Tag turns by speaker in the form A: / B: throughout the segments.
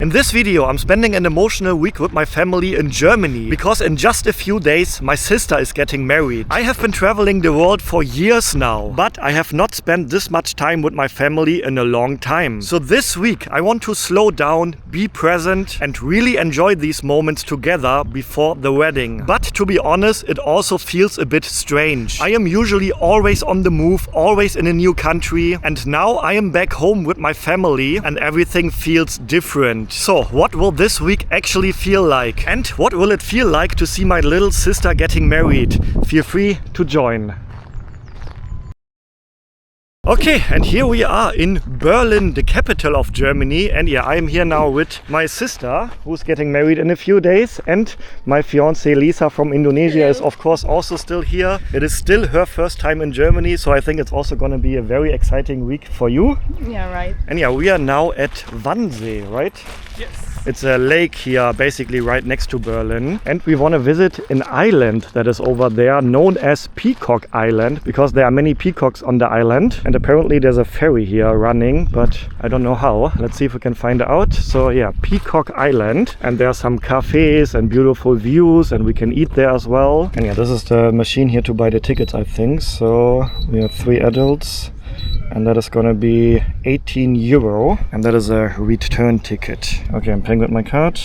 A: In this video, I'm spending an emotional week with my family in Germany because in just a few days, my sister is getting married. I have been traveling the world for years now, but I have not spent this much time with my family in a long time. So this week, I want to slow down, be present, and really enjoy these moments together before the wedding. But to be honest, it also feels a bit strange. I am usually always on the move, always in a new country, and now I am back home with my family and everything feels different. So, what will this week actually feel like? And what will it feel like to see my little sister getting married? Feel free to join. Okay, and here we are in Berlin, the capital of Germany. And yeah, I'm here now with my sister, who's getting married in a few days. And my fiancé Lisa from Indonesia is of course also still here. It is still her first time in Germany, so I think it's also gonna be a very exciting week for you.
B: Yeah, right.
A: And yeah, we are now at Wannsee, right?
B: Yes.
A: It's a lake here, basically right next to Berlin. And we want to visit an island that is over there, known as Peacock Island, because there are many peacocks on the island. And apparently there's a ferry here running, but I don't know how. Let's see if we can find out. So yeah, Peacock Island. And there are some cafes and beautiful views, and we can eat there as well. And yeah, this is the machine here to buy the tickets, I think. So we have 3 adults. And that is gonna be 18 euro, and that is a return ticket. Okay, I'm paying with my card.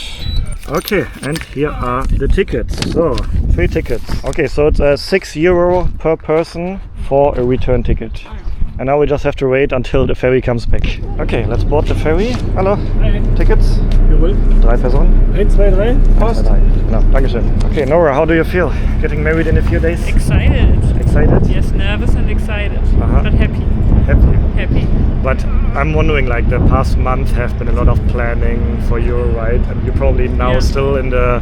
A: Okay, and here are the tickets. So, 3 tickets. Okay, so it's 6 euro per person for a return ticket. And now we just have to wait until the ferry comes back. Okay, let's board the ferry. Hallo.
C: Hi.
A: Tickets?
C: Jawohl.
A: 3 Personen?
C: 1, 2, 3. Post.
A: No, Dankeschön. Okay, Nora, how do you feel? Getting married in a few days?
B: Excited.
A: Excited?
B: Yes, nervous and excited, but happy. Happy.
A: But I'm wondering, like, the past month have been a lot of planning for you, right? And you're probably now still in the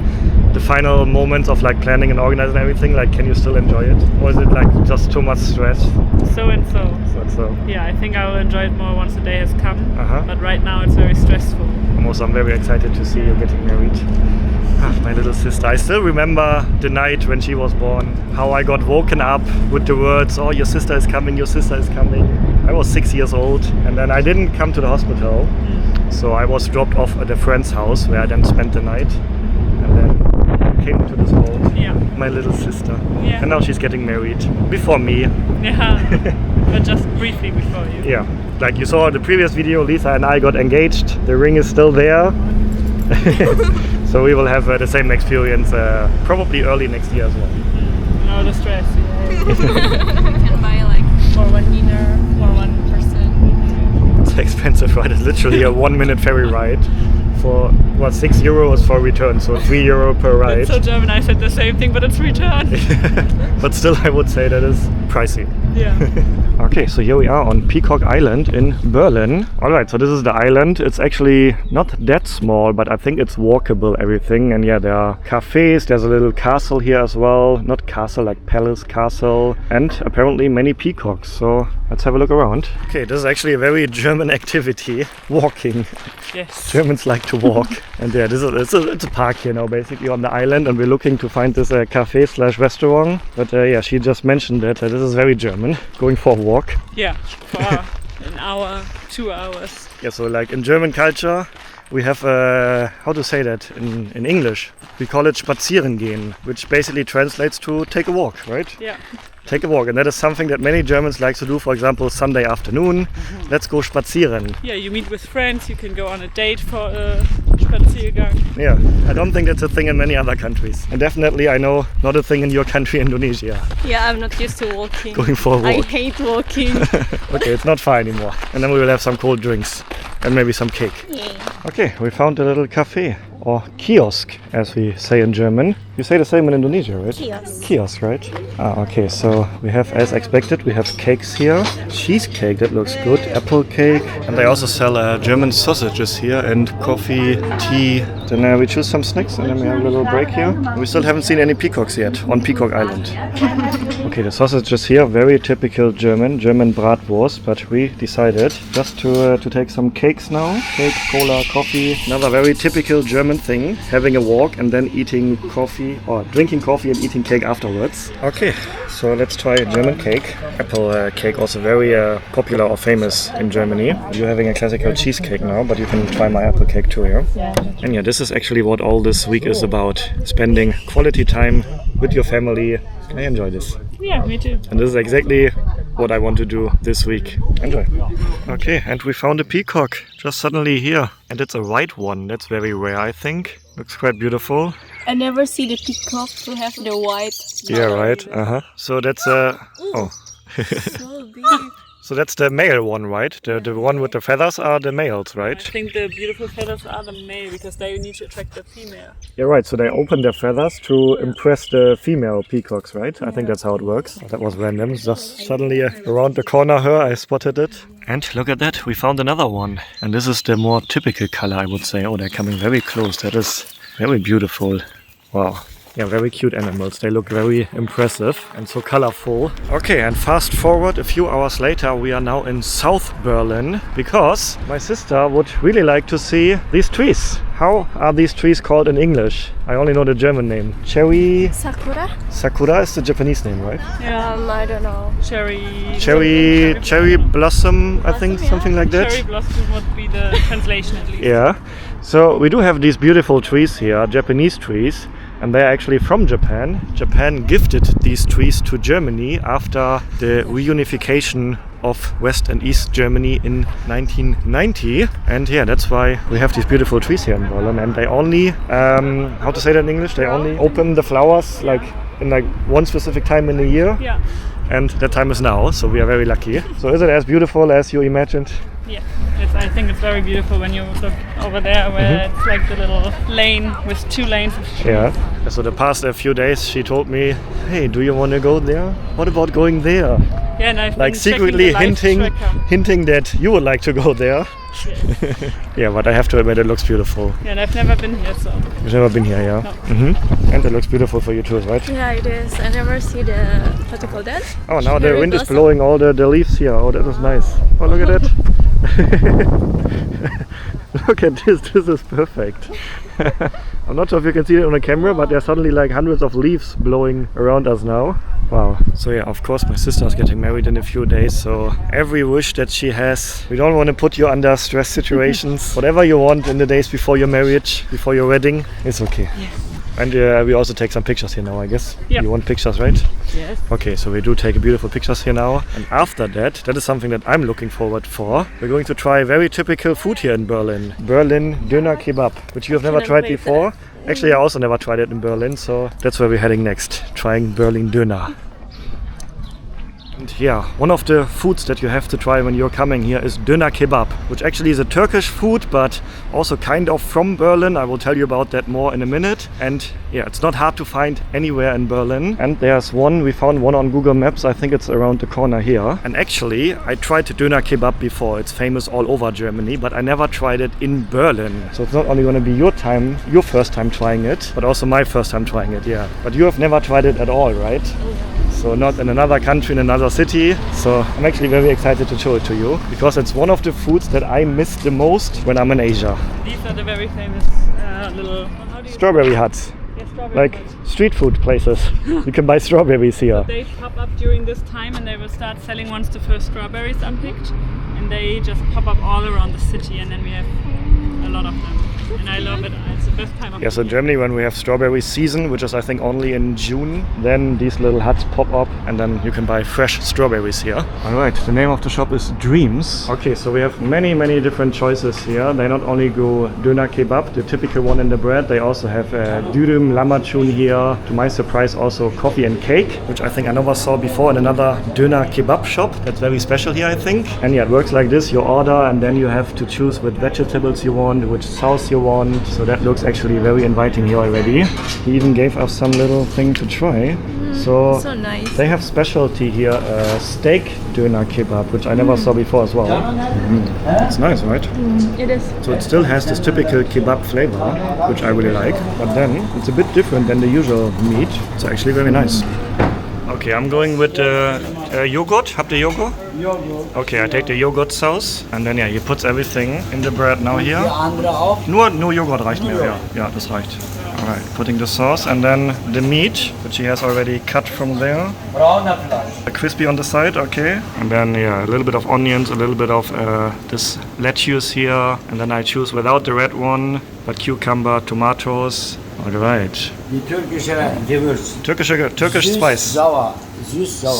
A: final moments of like planning and organizing everything. Like, can you still enjoy it, or is it like just too much stress?
B: So and so.
A: So.
B: Yeah, I think I will enjoy it more once the day has come.
A: Uh-huh.
B: But right now it's very stressful.
A: I'm very excited to see you getting married. My little sister. I still remember the night when she was born, how I got woken up with the words, "Oh, your sister is coming, your sister is coming." I was 6 years old, and then I didn't come to the hospital. So I was dropped off at a friend's house where I then spent the night, and then came to this world.
B: Yeah.
A: My little sister.
B: Yeah.
A: And now she's getting married before me.
B: Yeah. But just briefly before you.
A: Yeah. Like you saw in the previous video, Lisa and I got engaged. The ring is still there. So we will have the same experience probably early next year as well.
B: No, the stress. Yeah.
D: Can buy like for one dinner for one person.
A: It's expensive, right? It's literally a 1-minute ferry ride for what, 6 euros for return, so 3 euro per ride.
B: It's so German. I said the same thing, but it's return.
A: But still, I would say that is pricey.
B: Yeah.
A: Okay, so here we are on Peacock Island in Berlin. Alright, so this is the island. It's actually not that small, but I think it's walkable, everything. And yeah, there are cafes, there's a little castle here as well. Not castle, like palace castle. And apparently many peacocks, so let's have a look around. Okay, this is actually a very German activity, walking.
B: Yes.
A: Germans like to walk. And yeah, it's a park here now, basically on the island. And we're looking to find this cafe/restaurant. But yeah, she just mentioned that this is very German, going for a walk.
B: Yeah, for an hour, 2 hours.
A: Yeah, so like in German culture, we have, how to say that in English? We call it spazieren gehen, which basically translates to take a walk, right?
B: Yeah.
A: Take a walk, and that is something that many Germans like to do. For example, Sunday afternoon, let's go spazieren.
B: Yeah, you meet with friends, you can go on a date for a Spaziergang.
A: Yeah, I don't think that's a thing in many other countries. And definitely, I know, not a thing in your country, Indonesia.
D: Yeah, I'm not used to walking.
A: Going for a walk.
D: I hate walking.
A: Okay, it's not far anymore. And then we will have some cold drinks and maybe some cake.
D: Yeah.
A: Okay, we found a little cafe, or kiosk, as we say in German. You say the same in Indonesia, right?
D: Kiosk.
A: Kiosk, right? Okay, so we have, as expected, we have cakes here. Cheesecake, that looks good. Apple cake. And they also sell German sausages here, and coffee, tea. Then we choose some snacks, and then we have a little break here. We still haven't seen any peacocks yet on Peacock Island. Okay, the sausages here, very typical German bratwurst, but we decided just to take some cakes now. Cake, cola, coffee. Another very typical German thing, having a walk and then eating coffee coffee or drinking coffee and eating cake afterwards. Okay, so let's try German cake. Apple cake, also very popular or famous in Germany. You're having a classical cheesecake now, but you can try my apple cake too here. Yeah. And yeah, this is actually what all this week is about. Spending quality time with your family. I enjoy this.
B: Yeah, me too.
A: And this is exactly what I want to do this week. Enjoy. Okay, and we found a peacock just suddenly here. And it's a white one. That's very rare, I think. Looks quite beautiful.
D: I never see the peacock to have the white.
A: Yeah, right. So that's oh.
D: So big.
A: So that's the male one, right? The one with the feathers are the males, right?
B: I think the beautiful feathers are the male because they need to attract the female.
A: Yeah, right. So they open their feathers to impress the female peacocks, right? I think that's how it works. That was random. Just suddenly around the corner here, I spotted it. And look at that, we found another one. And this is the more typical color, I would say. Oh, they're coming very close. That is very beautiful. Wow. Yeah, very cute animals. They look very impressive and so colorful. Okay, and fast forward a few hours later, we are now in South Berlin because my sister would really like to see these trees. How are these trees called in English? I only know the German name. Cherry...
D: Sakura?
A: Sakura is the Japanese name, right?
B: Yeah.
D: I don't know.
A: Cherry blossom, I think,
D: yeah.
A: something like that.
B: Cherry blossom would be the translation at least.
A: Yeah. So we do have these beautiful trees here, Japanese trees. And they're actually from Japan. Japan gifted these trees to Germany after the reunification of West and East Germany in 1990. And yeah, that's why we have these beautiful trees here in Berlin. And they only, how to say that in English? They only open the flowers like in like one specific time in the year.
B: Yeah.
A: And that time is now, so we are very lucky. So is it as beautiful as you imagined?
B: Yeah, I think it's very beautiful when you look over there where it's like the little lane with 2 lanes of trees.
A: Yeah. So the past few days she told me, hey, do you want to go there? What about going there?
B: Yeah, and I've
A: like
B: been
A: secretly
B: checking the live tracker.
A: hinting that you would like to go there.
B: Yes.
A: Yeah, but I have to admit it looks beautiful.
B: Yeah, and I've never been here, so.
A: You've never been here, yeah?
B: No.
A: And it looks beautiful for you too, right?
D: Yeah, it is. I never see the, what do you call that?
A: Oh, now the
D: Cherry
A: wind is
D: blossom.
A: blowing all the leaves here. Oh, that is nice. Oh, look at that. Look at this. This is perfect. I'm not sure if you can see it on the camera, but there's suddenly like hundreds of leaves blowing around us now. Wow. So yeah, of course my sister is getting married in a few days, so every wish that she has, we don't want to put you under stress situations. Whatever you want in the days before your marriage, before your wedding, it's okay.
B: Yes.
A: And we also take some pictures here now, I guess.
B: Yep.
A: You want pictures, right?
B: Yes.
A: Okay, so we do take beautiful pictures here now. And after that is something that I'm looking forward for. We're going to try very typical food here in Berlin. Berlin Döner Kebab, which you have never tried before. Actually, I also never tried it in Berlin, so that's where we're heading next. Trying Berlin Döner. And yeah, one of the foods that you have to try when you're coming here is Döner Kebab, which actually is a Turkish food, but also kind of from Berlin. I will tell you about that more in a minute. And yeah, it's not hard to find anywhere in Berlin. And there's one, we found one on Google Maps. I think it's around the corner here. And actually, I tried Döner Kebab before. It's famous all over Germany, but I never tried it in Berlin. So it's not only going to be your first time trying it, but also my first time trying it, yeah. But you have never tried it at all, right? So not in another country, in another city. So I'm actually very excited to show it to you because it's one of the foods that I miss the most when I'm in Asia.
B: These are the very famous little
A: strawberry huts.
B: Yeah, strawberry
A: like
B: huts.
A: Street food places. You can buy strawberries here.
B: So they pop up during this time and they will start selling once the first strawberries unpicked. And they just pop up all around the city and then we have a lot of them. And I love it. It's the best time of
A: Yeah, so in Germany when we have strawberry season, which is I think only in June, then these little huts pop up and then you can buy fresh strawberries here. Alright, the name of the shop is Dreams. Okay, so we have many different choices here. They not only go Döner Kebab, the typical one in the bread, they also have dürüm, lamachun here. To my surprise also coffee and cake, which I think I never saw before in another Döner Kebab shop. That's very special here, I think. And yeah, it works like this. You order and then you have to choose which vegetables you want, which sauce you want. So that looks actually very inviting here already. He even gave us some little thing to try. So
D: nice.
A: They have specialty here, steak Döner Kebab, which I never saw before as well. It's nice, right?
D: It is.
A: So it still has this typical kebab flavor, which I really like. But then it's a bit different than the usual meat. It's actually very nice. Okay, I'm going with yogurt. Habt ihr Joghurt? Okay, I take the yogurt sauce and then yeah, he puts everything in the bread now here. Nur Joghurt reicht mir, ja. Ja, das reicht. Alright, putting the sauce and then the meat, which he has already cut from there. Crispy on the side, okay. And then, yeah, a little bit of onions, a little bit of this lettuce here. And then I choose without the red one, but cucumber, tomatoes. Alright. Turkish spice.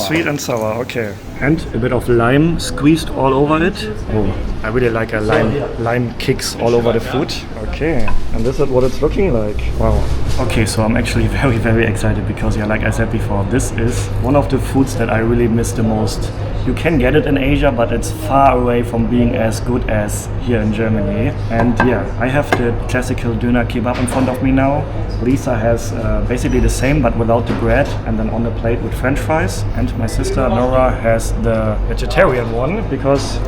A: Sweet and sour, okay. And a bit of lime squeezed all over it. Oh, I really like a lime kicks all over the food. Okay, and this is what it's looking like. Wow. Okay, so I'm actually very excited because, yeah, like I said before, this is one of the foods that I really miss the most. You can get it in Asia, but it's far away from being as good as here in Germany. And yeah, I have the classical Döner Kebab in front of me now. Lisa has basically the same, but without the bread, and then on the plate with French fries. And my sister Nora has the vegetarian one because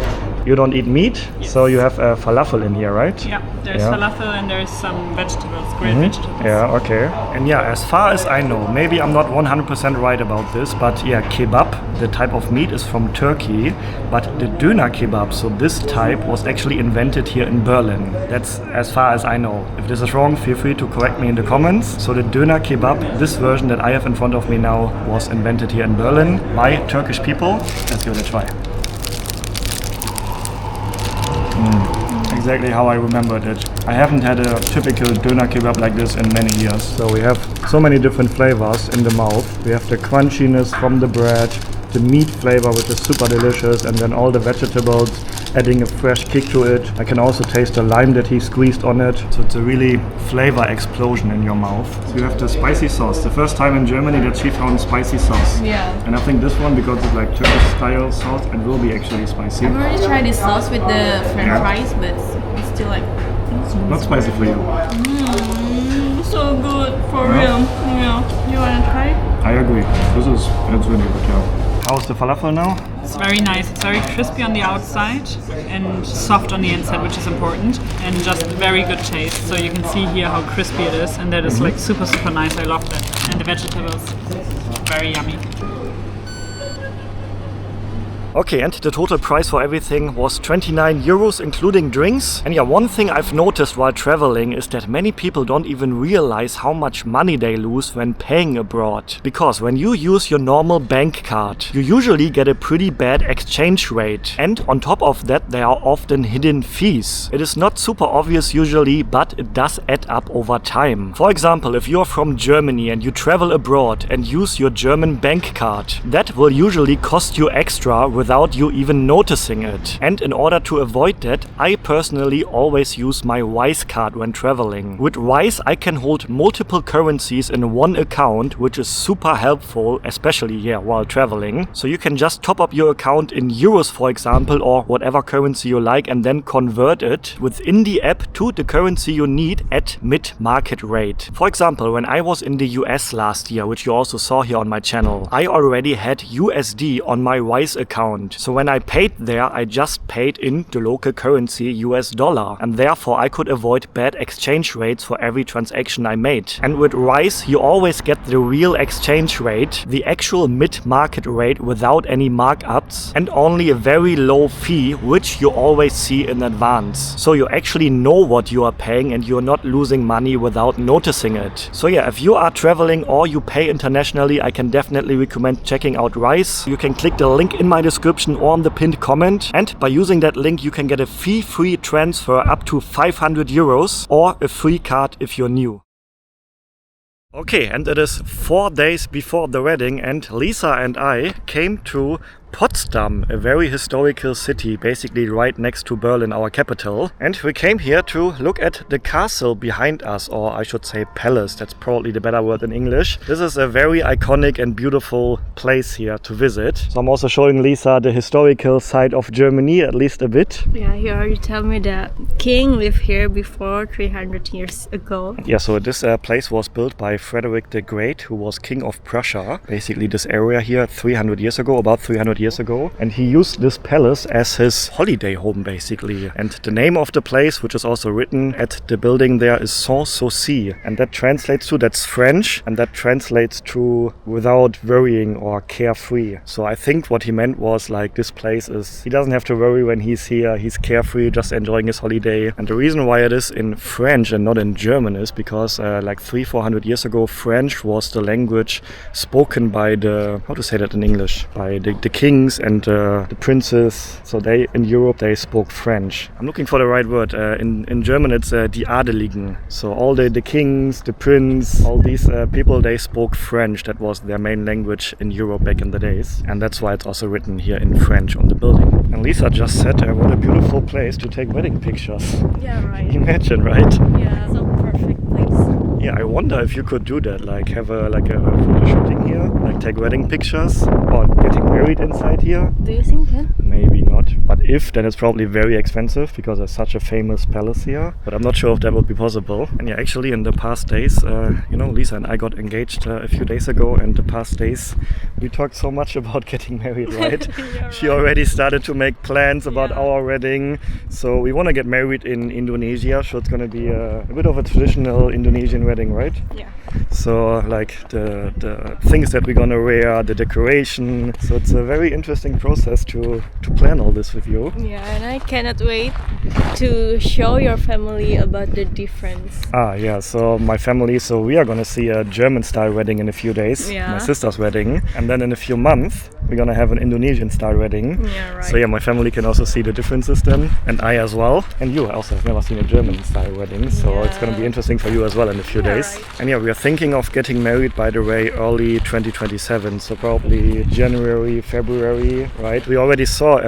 A: you don't eat meat, yes. So you have falafel in here, right?
B: Yeah, there's falafel and there's some vegetables, grilled vegetables.
A: Yeah, okay. And yeah, as far as I know, maybe I'm not 100% right about this, but yeah, kebab, the type of meat, is from Turkey, but the Döner Kebab, so this type, was actually invented here in Berlin. That's as far as I know. If this is wrong, feel free to correct me in the comments. So the Döner Kebab, this version that I have in front of me now, was invented here in Berlin by Turkish people. Let's give it a try. Exactly how I remembered it. I haven't had a typical Döner Kebab like this in many years. So we have so many different flavors in the mouth. We have the crunchiness from the bread, the meat flavor, which is super delicious, and then all the vegetables adding a fresh kick to it. I can also taste the lime that he squeezed on it. So it's a really flavor explosion in your mouth. So you have the spicy sauce. The first time in Germany that she found spicy sauce.
D: Yeah.
A: And I think this one, because it's like Turkish style sauce, it will be actually spicy.
D: I've already tried this sauce with the French fries, but it's still like...
A: Not spicy for you.
D: So good, for real. Yeah. You wanna try?
A: I agree. It's really good, yeah. How's the falafel now?
B: It's very nice. It's very crispy on the outside and soft on the inside, which is important, and just very good taste. So you can see here how crispy it is, and that is like super nice. I love that. And the vegetables, very yummy.
A: Okay, and the total price for everything was 29 euros, including drinks. And yeah, one thing I've noticed while traveling is that many people don't even realize how much money they lose when paying abroad. Because when you use your normal bank card, you usually get a pretty bad exchange rate. And on top of that, there are often hidden fees. It is not super obvious usually, but it does add up over time. For example, if you're from Germany and you travel abroad and use your German bank card, that will usually cost you extra without you even noticing it. And in order to avoid that, I personally always use my Wise card when traveling. With Wise, I can hold multiple currencies in one account, which is super helpful, especially here while traveling. So you can just top up your account in euros, for example, or whatever currency you like, and then convert it within the app to the currency you need at mid-market rate. For example, when I was in the US last year, which you also saw here on my channel, I already had USD on my Wise account. So when I paid there, I just paid in the local currency US dollar, and therefore I could avoid bad exchange rates for every transaction I made. And with Wise, you always get the real exchange rate, the actual mid-market rate without any markups, and only a very low fee, which you always see in advance. So you actually know what you are paying and you're not losing money without noticing it. So yeah, if you are traveling or you pay internationally, I can definitely recommend checking out Wise. You can click the link in my description or on the pinned comment, and by using that link you can get a fee-free transfer up to 500 euros or a free card if you're new. Okay, and it is 4 days before the wedding, and Lisa and I came to Potsdam, a very historical city, basically right next to Berlin, our capital. And we came here to look at the castle behind us, or I should say palace, that's probably the better word in English. This is a very iconic and beautiful place here to visit. So I'm also showing Lisa the historical side of Germany, at least a bit.
D: Yeah, he already told me that king lived here before 300 years ago.
A: Yeah, so this place was built by Frederick the Great, who was king of Prussia. Basically this area here 300 years ago, about 300 years years ago, and he used this palace as his holiday home basically. And the name of the place, which is also written at the building there, is Sans Souci, and that translates to, that's French, and that translates to without worrying or carefree. So I think what he meant was like, this place is, he doesn't have to worry when he's here, he's carefree, just enjoying his holiday. And the reason why it is in French and not in German is because like 300-400 years ago, French was the language spoken by the, how to say that in English, by the kings and the princes. So they, in Europe, they spoke French. I'm looking for the right word. In German it's die Adeligen. So all the kings, the prince, all these people, they spoke French. That was their main language in Europe back in the days. And that's why it's also written here in French on the building. And Lisa just said, what a beautiful place to take wedding pictures.
D: Yeah, right.
A: Imagine, right?
D: Yeah, so perfect place.
A: Yeah, I wonder if you could do that, like have a photo shooting here, like take wedding pictures, or getting married inside here.
D: Do you think that?
A: Maybe not, but if, then it's probably very expensive because there's such a famous palace here. But I'm not sure if that would be possible. And yeah, actually in the past days, you know, Lisa and I got engaged a few days ago, and the past days we talked so much about getting married, right? She already started to make plans about our wedding. So we want to get married in Indonesia, so it's going to be a bit of a traditional Indonesian wedding, right?
D: Yeah.
A: So like the things that we're gonna wear, the decoration. So it's a very interesting process to plan all this with you.
D: Yeah, and I cannot wait to show your family about the difference.
A: Yeah, so my family, so we are gonna see a German style wedding in a few days, my sister's wedding, and then in a few months we're gonna have an Indonesian style wedding.
D: Yeah, right.
A: So yeah, my family can also see the differences then, and I as well. And you also have never seen a German style wedding, so it's gonna be interesting for you as well in a few days.
D: Right.
A: And yeah, we are thinking of getting married, by the way, early 2027, so probably January, February, right? We already saw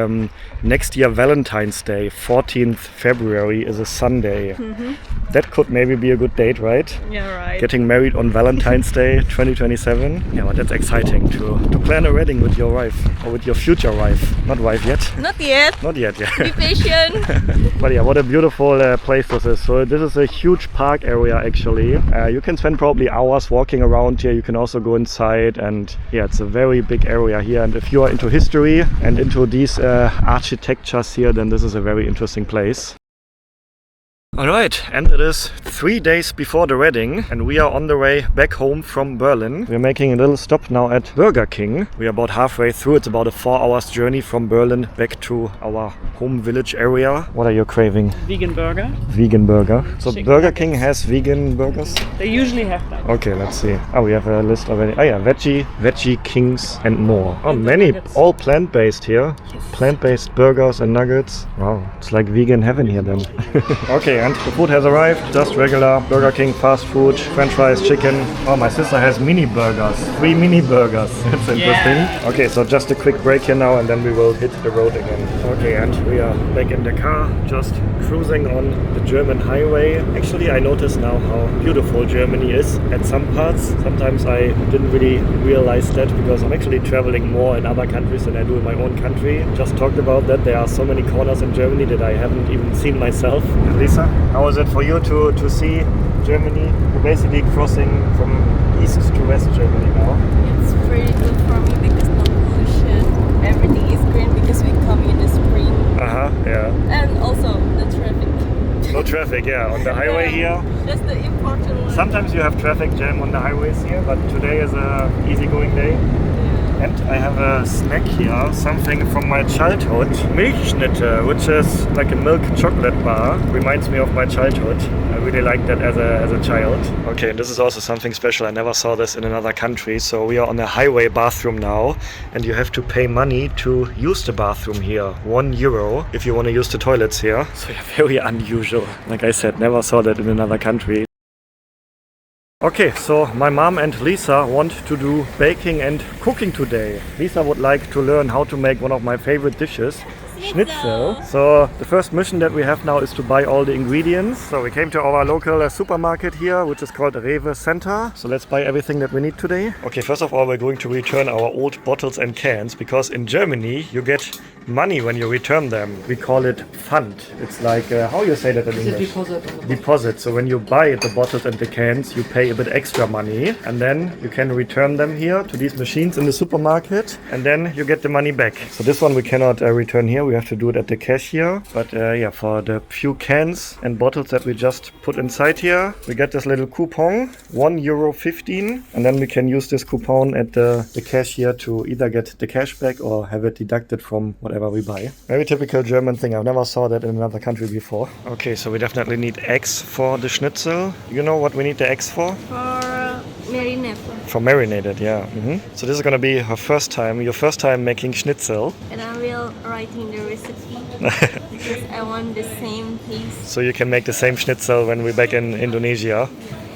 A: next year Valentine's Day, 14th February is a Sunday. That could maybe be a good date, right?
D: Yeah, right.
A: Getting married on Valentine's Day 2027. Yeah, but that's exciting to plan a wedding with your wife, or with your future wife. Not wife yet.
D: Not yet.
A: Not yet, yeah.
D: Be patient.
A: But yeah, what a beautiful place this is. So this is a huge park area actually. You can spend probably hours walking around here. You can also go inside, and yeah, it's a very big area here. And if you are into history and into these architectures here, then this is a very interesting place. Alright, and it is 3 days before the wedding, and we are on the way back home from Berlin. We're making a little stop now at Burger King. We are about halfway through. It's about a 4 hours journey from Berlin back to our home village area. What are you craving?
B: Vegan burger.
A: Vegan burger. So
B: Chicken
A: Burger
B: nuggets.
A: King has vegan burgers?
B: They usually have that.
A: Okay, let's see. Oh, we have a list already. Oh yeah, veggie kings and more. Oh,
B: And the
A: many,
B: nuggets.
A: all plant-based here.
B: Yes.
A: Plant-based burgers and nuggets. Wow, it's like vegan heaven here then. Okay, and the food has arrived. Just regular Burger King fast food, French fries, chicken. Oh, my sister has mini burgers. 3 mini burgers. That's interesting.
B: Yeah.
A: Okay, so just a quick break here now, and then we will hit the road again. Okay, and we are back in the car, just cruising on the German highway. Actually, I notice now how beautiful Germany is at some parts. Sometimes I didn't really realize that, because I'm actually traveling more in other countries than I do in my own country. Just talked about that. There are so many corners in Germany that I haven't even seen myself. Lisa, how is it for you to see Germany? We're basically crossing from east to west Germany now.
D: It's pretty good for me because no pollution. Everything is green because we come in the spring.
A: Yeah.
D: And also the traffic.
A: No traffic, yeah, on the highway here.
D: That's the important one.
A: Sometimes you have traffic jam on the highways here, but today is a easygoing day. And I have a snack here, something from my childhood. Milchschnitte, which is like a milk chocolate bar. Reminds me of my childhood. I really liked that as a child. Okay, and this is also something special. I never saw this in another country. So we are on a highway bathroom now, and you have to pay money to use the bathroom here. €1 if you want to use the toilets here. So yeah, very unusual. Like I said, never saw that in another country. Okay, so my mom and Lisa want to do baking and cooking today. Lisa would like to learn how to make one of my favorite dishes. Schnitzel. So the first mission that we have now is to buy all the ingredients. So we came to our local supermarket here, which is called Rewe Center. So let's buy everything that we need today. Okay, first of all, we're going to return our old bottles and cans because in Germany you get money when you return them. We call it Pfand. It's like, how you say that in English?
C: Deposit.
A: Deposit. So when you buy the bottles and the cans, you pay a bit extra money and then you can return them here to these machines in the supermarket and then you get the money back. So this one we cannot return here. We have to do it at the cashier. But yeah, for the few cans and bottles that we just put inside here, we get this little coupon, €1.15, and then we can use this coupon at the cashier to either get the cash back or have it deducted from whatever we buy. Very typical German thing. I've never saw that in another country before. Okay, so we definitely need eggs for the schnitzel. You know what we need the eggs for?
D: For marinade.
A: For marinated, yeah. So this is gonna be her first time, your first time making schnitzel.
D: And I will writing the recipe because I want the same taste.
A: So you can make the same schnitzel when we're back in Indonesia.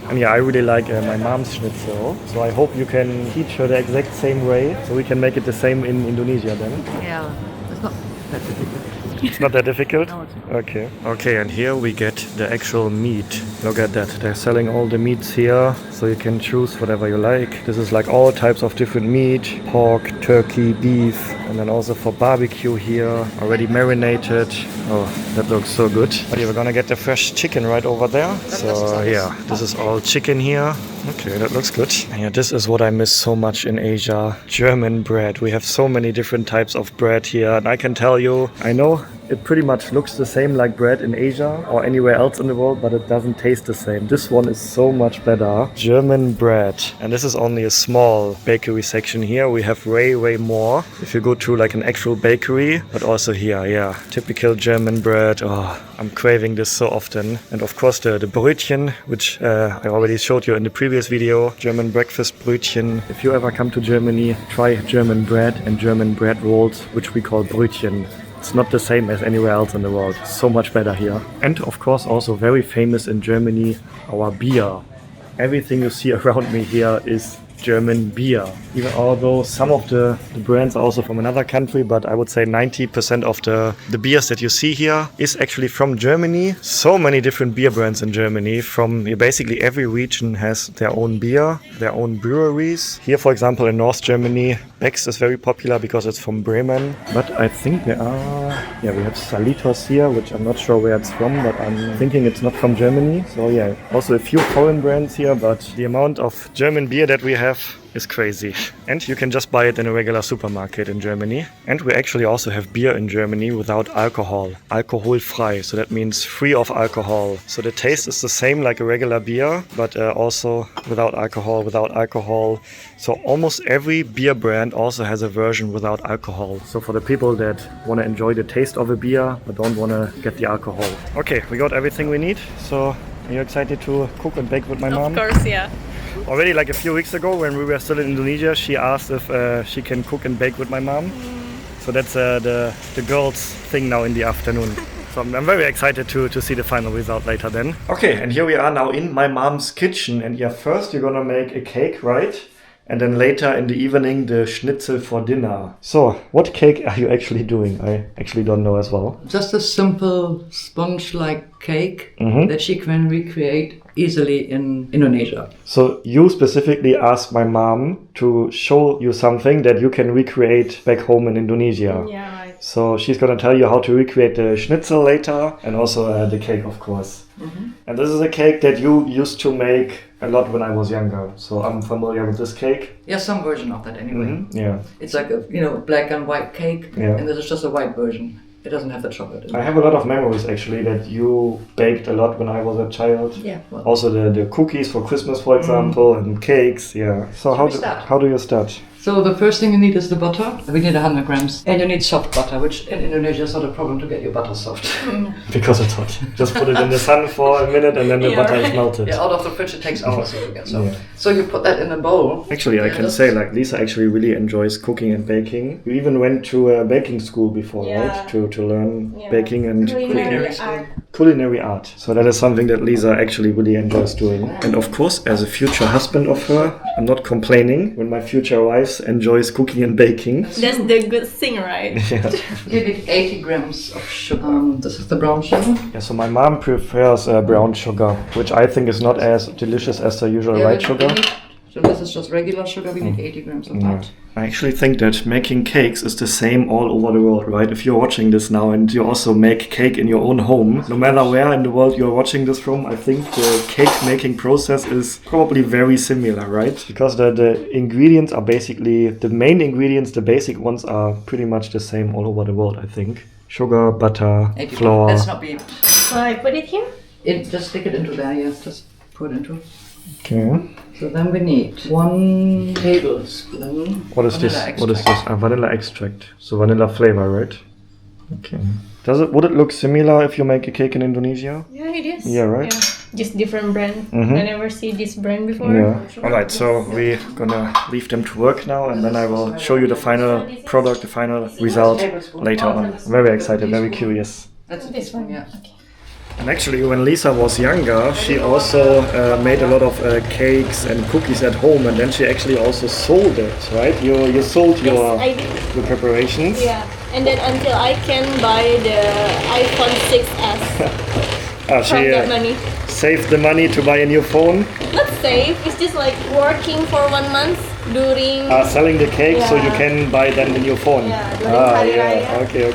A: And yeah, I really like my mom's schnitzel. So I hope you can teach her the exact same way so we can make it the same in Indonesia then.
C: Yeah, it's not that difficult.
A: It's not that difficult?
C: No, it's not.
A: Okay. Okay, and here we get the actual meat. Look at that. They're selling all the meats here, so you can choose whatever you like. This is like all types of different meat. Pork, turkey, beef, and then also for barbecue here, already marinated. Oh, that looks so good. Okay, we're gonna get the fresh chicken right over there. So yeah, this is all chicken here. Okay, that looks good. Yeah, this is what I miss so much in Asia. German bread. We have so many different types of bread here. And I can tell you, I know it pretty much looks the same like bread in Asia or anywhere else in the world, but it doesn't taste the same. This one is so much better. German bread. And this is only a small bakery section here. We have way more if you go to like an actual bakery. But also here, yeah, typical German bread. Oh, I'm craving this so often. And of course the Brötchen, which I already showed you in the previous video. German breakfast Brötchen. If you ever come to Germany, try German bread and German bread rolls, which we call Brötchen. It's not the same as anywhere else in the world. So much better here. And of course also very famous in Germany, our beer. Everything you see around me here is German beer. Even although some of the brands are also from another country, but I would say 90% of the beers that you see here is actually from Germany. So many different beer brands in Germany. From basically every region has their own beer, their own breweries. Here, for example, in North Germany, Beck's is very popular because it's from Bremen. But I think there are, yeah, we have Salitos here, which I'm not sure where it's from, but I'm thinking it's not from Germany. So yeah, also a few foreign brands here, but the amount of German beer that we have is crazy. And you can just buy it in a regular supermarket in Germany. And we actually also have beer in Germany without alcohol. Alkoholfrei, so that means free of alcohol. So the taste is the same like a regular beer, but also without alcohol. So almost every beer brand also has a version without alcohol. So for the people that want to enjoy the taste of a beer but don't want to get the alcohol. Okay, we got everything we need. So are you excited to cook and bake with my mom?
D: Of course, yeah.
A: Already like a few weeks ago when we were still in Indonesia, she asked if she can cook and bake with my mom. So that's the girls thing now in the afternoon. So I'm very excited to see the final result later then. Okay, and here we are now in my mom's kitchen. And yeah, first you're gonna make a cake, right? And then later in the evening, the schnitzel for dinner. So, what cake are you actually doing? I actually don't know as well.
C: Just a simple sponge-like cake that she can recreate easily in Indonesia.
A: So you specifically asked my mom to show you something that you can recreate back home in Indonesia.
D: Yeah, right.
A: So she's gonna tell you how to recreate the schnitzel later and also the cake, of course. And this is a cake that you used to make a lot when I was younger. So I'm familiar with this cake.
C: Yeah, some version of that anyway.
A: Yeah.
C: It's like a black and white cake,
A: Yeah.
C: and this is just a white version. It doesn't have the chocolate in it.
A: I have a lot of memories actually that you baked a lot when I was a child.
C: Yeah. Well,
A: Also the cookies for Christmas, for example, and cakes. Yeah. So how do you start?
C: so the first thing you need is the butter. We need 100 grams. And you need soft butter, which in Indonesia is not a problem to get your butter soft.
A: Because it's hot. Just put it in the sun for a minute and then the butter is melted.
C: Yeah, out of the fridge it takes hours to get soft.
A: Yeah.
C: So you put that in a bowl.
A: Actually, I can say like Lisa actually really enjoys cooking and baking. You even went to a baking school before, right? To learn baking and
D: Culinary
A: cooking.
D: art.
A: Culinary art. So that is something that Lisa actually really enjoys doing. And of course, as a future husband of her, I'm not complaining. When my future wife wife enjoys cooking and baking.
D: That's the good thing, right?
A: Yeah.
C: Give it 80 grams of sugar. This is the brown sugar.
A: Yeah, so my mom prefers brown sugar, which I think is not as delicious as the usual white sugar.
C: So this is just regular sugar. We need 80 grams of that.
A: I actually think that making cakes is the same all over the world, right? If you're watching this now and you also make cake in your own home, no matter where in the world you're watching this from, I think the cake making process is probably very similar, right? Because the ingredients are basically, the main ingredients, the basic ones are pretty much the same all over the world, I think. Sugar, butter,
C: 80
A: flour.
C: Let's not be.
D: So I put it here?
C: Just stick it into there, yes. Just put into.
A: Okay.
C: So then we need 1 tablespoon.
A: What is this?
C: Vanilla
A: What is this?
C: extract.
A: Vanilla extract. So vanilla flavor, right? Okay. Would it look similar if you make a cake in Indonesia?
D: Yeah, it is.
A: Yeah, right?
D: Yeah. Just different brand.
A: Mhm.
D: I never see this brand before.
A: Yeah. Alright, so we're gonna leave them to work now and then I will show you the final product, the final result later on. Very excited, very curious.
C: That's
D: This one,
C: yeah.
D: Okay.
A: And actually, when Lisa was younger, she also made a lot of cakes and cookies at home, and then she actually also sold it, right? You sold
D: Yes,
A: your
D: I did.
A: your preparations.
D: Yeah. And then until I can buy the iPhone 6s
A: Ah,
D: from
A: she
D: that money.
A: saved the money to buy a new phone.
D: Not safe. It's just like working for 1 month during.
A: Selling the cake so you
D: Yeah.
A: can buy then the new phone.
D: Yeah, during Hari
A: yeah.
D: Raya.
A: Okay.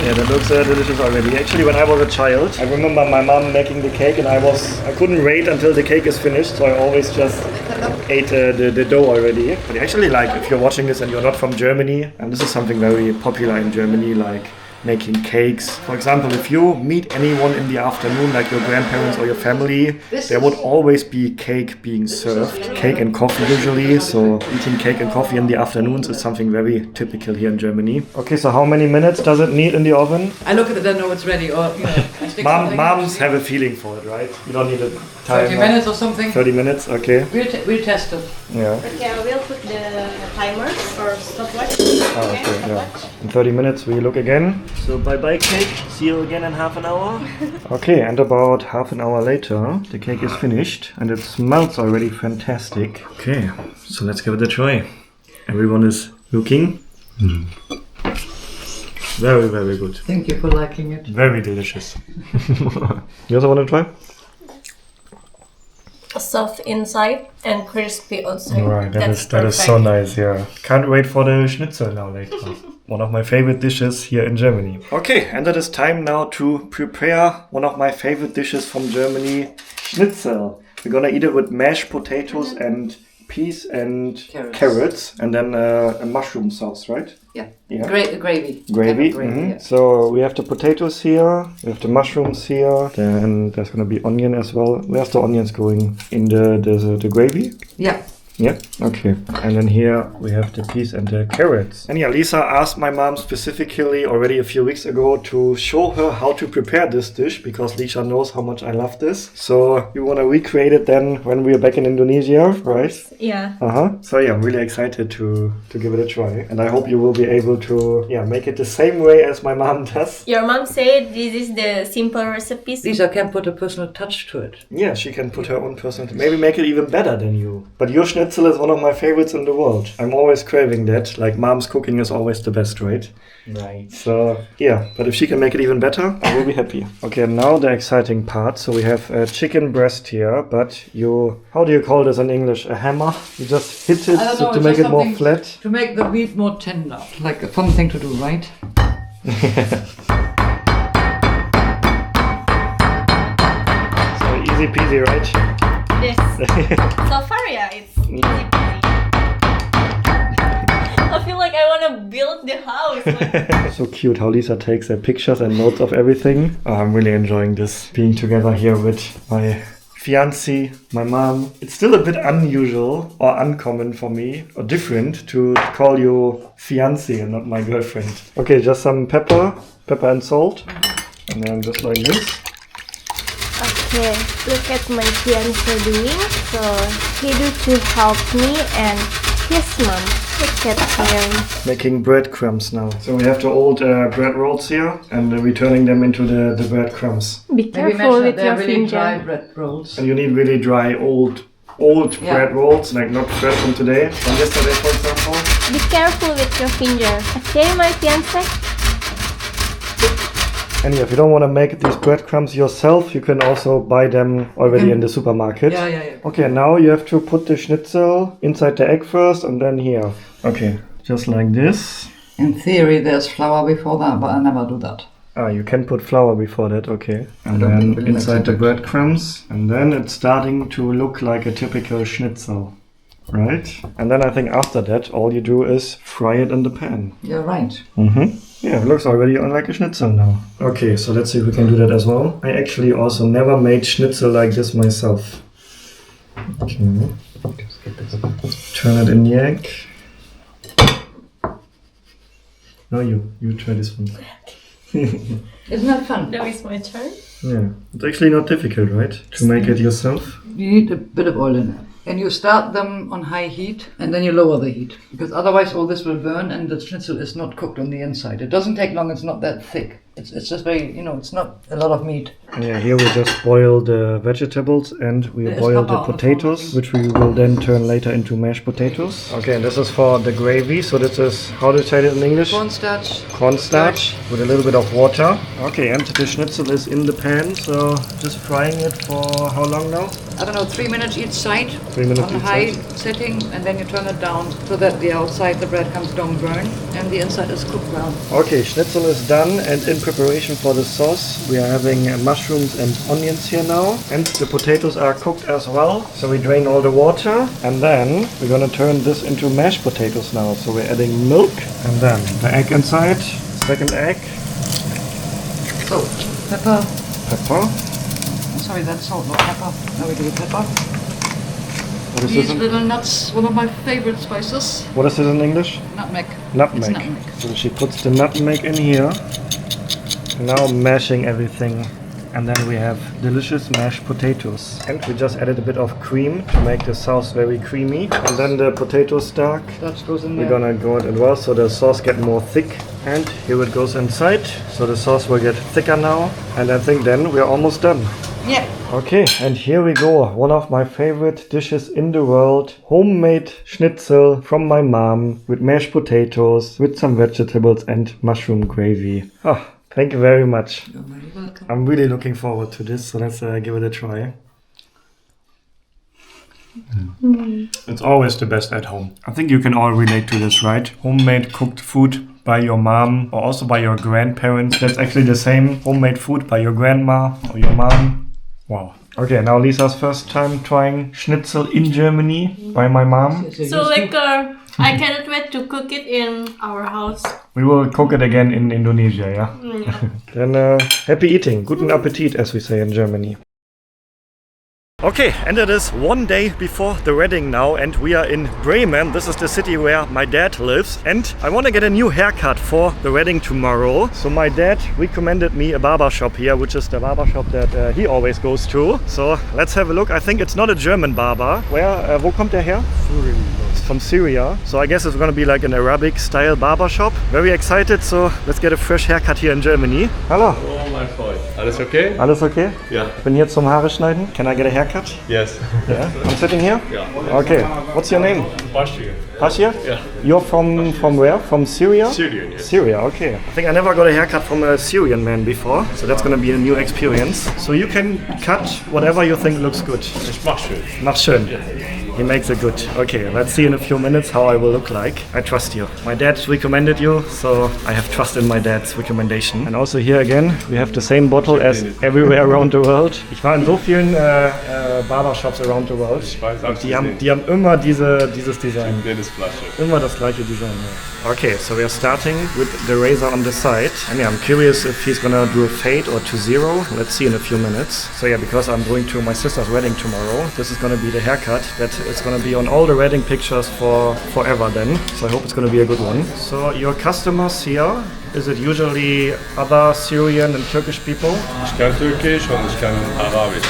A: Yeah, that looks delicious already. Actually, when I was a child, I remember my mom making the cake, and I couldn't wait until the cake is finished, so I always just ate the dough already. But actually, like if you're watching this and you're not from Germany, and this is something very popular in Germany, like making cakes. For example, if you meet anyone in the afternoon, like your grandparents or your family, there would always be cake being served. Cake and coffee usually, so eating cake and coffee in the afternoons is something very typical here in Germany. Okay, so how many minutes does it need in the oven?
C: I look at it and know it's ready. Or I stick something
A: Moms
C: in.
A: have a feeling for it, right? You don't need a time.
C: 30 minutes or something.
A: 30 minutes, okay.
C: We'll test it.
A: Yeah.
D: Okay, I will put the timer or stopwatch.
A: Oh, okay, yeah. In 30 minutes we look again. So bye-bye cake. See you again in half an hour. Okay, and about half an hour later, the cake is finished and it smells already fantastic. Okay, so let's give it a try. Everyone is looking. Very, very good.
C: Thank you for liking it.
A: Very delicious. You also want to try?
D: Soft inside and crispy outside.
A: Right, that is
D: perfect.
A: so nice, yeah. Can't wait for the Schnitzel now later. One of my favorite dishes here in Germany. Okay, and it is time now to prepare one of my favorite dishes from Germany, Schnitzel. We're gonna eat it with mashed potatoes and peas and carrots and then a mushroom sauce, right?
C: Yeah.
A: Yeah.
C: Gravy.
A: Gravy.
C: Yeah.
A: So we have the potatoes here, we have the mushrooms here, then there's gonna be onion as well. Where's the onions going? In the gravy?
C: Yeah.
A: Yeah, okay. And then here we have the peas and the carrots. And yeah, Lisa asked my mom specifically already a few weeks ago to show her how to prepare this dish because Lisa knows how much I love this. So you want to recreate it then when we're back in Indonesia, right?
D: Yeah.
A: So yeah, I'm really excited to give it a try. And I hope you will be able to make it the same way as my mom does.
D: Your mom said this is the simple recipes.
C: Lisa can put a personal touch to it.
A: Yeah, she can put her own personal, maybe make it even better than you. But your Schnitzel is one of my favorites in the world. I'm always craving that. Like mom's cooking is always the best, right? Right. So yeah, but if she can make it even better, I will be happy. Okay, now the exciting part. So we have a chicken breast here, but how do you call this in English? A hammer? You just hit it
C: I don't know,
A: to
C: it's
A: make
C: just
A: it more
C: something
A: flat?
C: To make the meat more tender. Like a fun thing to do, right?
A: So easy peasy, right?
D: Yes. So far, yeah, it's easy peasy. I feel like I want to build the house. Like,
A: So cute how Lisa takes her pictures and notes of everything. Oh, I'm really enjoying this, being together here with my fiancé, my mom. It's still a bit unusual or uncommon for me, or different, to call you fiancé and not my girlfriend. Okay, just some pepper and salt. And then just like this.
D: okay, look at my fiance doing. So he do to help me and his mom. Look at him.
A: Making breadcrumbs now. So we have the old bread rolls here and we're turning them into the breadcrumbs.
D: Be
C: Maybe
D: careful
C: measure
D: with
C: they're
D: your
C: really dry
D: finger.
C: bread rolls.
A: And you need really dry old old
C: Yeah.
A: bread rolls, like not bread from today, from yesterday, for example.
D: Be careful with your finger. Okay, my fiancé?
A: And if you don't want to make these breadcrumbs yourself, you can also buy them already in the supermarket.
C: Yeah.
A: Okay, now you have to put the schnitzel inside the egg first and then here. Okay, just like this.
C: In theory, there's flour before that, but I never do that.
A: Ah, you can put flour before that, okay. And
C: don't
A: then
C: really
A: inside
C: like
A: the
C: it.
A: breadcrumbs. And then it's starting to look like a typical schnitzel, right? And then I think after that, all you do is fry it in the pan.
C: You're right.
A: Yeah, it looks already like a schnitzel now. Okay, so let's see if we can do that as well. I actually also never made schnitzel like this myself. Okay. Turn it in the egg. No, you try this one.
C: Isn't that fun?
D: Now it's my turn.
A: Yeah, it's actually not difficult, right? To make it yourself.
C: You need a bit of oil in it. And you start them on high heat and then you lower the heat. Because otherwise all this will burn and the schnitzel is not cooked on the inside. It doesn't take long, it's not that thick. It's just very, it's not a lot of meat.
A: And yeah, here we just boil the vegetables and we
C: There's
A: boil the
C: pepper on the
A: potatoes,
C: phone.
A: which we will then turn later into mashed potatoes. Okay, and this is for the gravy. So this is, how do you say it in English?
C: Cornstarch.
A: Cornstarch with a little bit of water. Okay, and the schnitzel is in the pan, so just frying it for how long now?
C: I don't know, 3 minutes each side.
A: 3 minutes
C: on
A: each
C: high
A: side.
C: setting, and then you turn it down so that the outside, the breadcrumbs don't burn and the inside is cooked well.
A: Okay, schnitzel is done, and in preparation for the sauce we are having mushrooms and onions here now, and the potatoes are cooked as well. So we drain all the water, and then we're gonna turn this into mashed potatoes now. So we're adding milk and then the egg inside, second egg,
C: So, pepper.
A: pepper.
C: Sorry, that's salt, not pepper. Now we do the pepper.
A: What is
C: These
A: this in,
C: little nuts, one of my favorite spices.
A: what is this in English?
C: Nutmeg.
A: Nutmeg.
C: It's nutmeg.
A: So she puts the nutmeg in here. Now mashing everything. And then we have delicious mashed potatoes. And we just added a bit of cream to make the sauce very creamy. And then the potato stock.
C: That goes in
A: We're
C: there.
A: gonna go it as well so the sauce get more thick. And here it goes inside. So the sauce will get thicker now. And I think then we're almost done.
C: Yeah.
A: Okay, and here we go. One of my favorite dishes in the world. Homemade schnitzel from my mom with mashed potatoes, with some vegetables and mushroom gravy. Oh, thank you very much.
C: You're very welcome.
A: I'm really looking forward to this, so let's give it a try. It's always the best at home. I think you can all relate to this, right? Homemade cooked food by your mom or also by your grandparents. That's actually the same. Homemade food by your grandma or your mom. Wow. Okay, now Lisa's first time trying schnitzel in Germany by my mom.
D: So I cannot wait to cook it in our house.
A: We will cook it again in Indonesia, yeah? Then happy eating. Guten Appetit, as we say in Germany. Okay, and it is one day before the wedding now, and we are in Bremen. This is the city where my dad lives, and I want to get a new haircut for the wedding tomorrow. So my dad recommended me a barber shop here, which is the barber shop that he always goes to. So let's have a look. I think it's not a German barber. Wo kommt der her? It's from Syria. So I guess it's gonna be like an Arabic style barber shop. Very excited, so let's get a fresh haircut here in Germany. Hello.
E: Oh, mein Freund. Alles okay?
A: Alles okay?
E: Ja.
A: Ich bin hier zum Haare schneiden. Can I get a haircut?
E: Yes.
A: Yeah. I'm sitting here?
E: Ja.
A: Okay. What's your name?
E: Bashir.
A: Bashir?
E: Yeah.
A: You're from where? From Syria?
E: Syrian, yes.
A: Syria, okay. I think I never got a haircut from a Syrian man before, so that's gonna be a new experience. So you can cut whatever you think looks good.
E: Ich mach schön.
A: Mach schön. He makes it good. Okay, let's see in a few minutes how I will look like. I trust you. My dad recommended you, so I have trust in my dad's recommendation. And also here again, we have the same bottle as everywhere around the world. Ich war in so vielen Barbershops around the world.
E: Ich weiß,
A: Und die haben immer dieses Design.
E: Dennis Flasche.
A: Immer das gleiche Design, yeah. Okay, so we are starting with the razor on the side. And yeah, I'm curious if he's gonna do a fade or to zero. Let's see in a few minutes. So yeah, because I'm going to my sister's wedding tomorrow, this is gonna be the haircut that is gonna be on all the wedding pictures for forever then. So I hope it's gonna be a good one. So your customers here, is it usually other Syrian and Turkish people?
E: Ich kann Türkisch und ich kann Arabisch.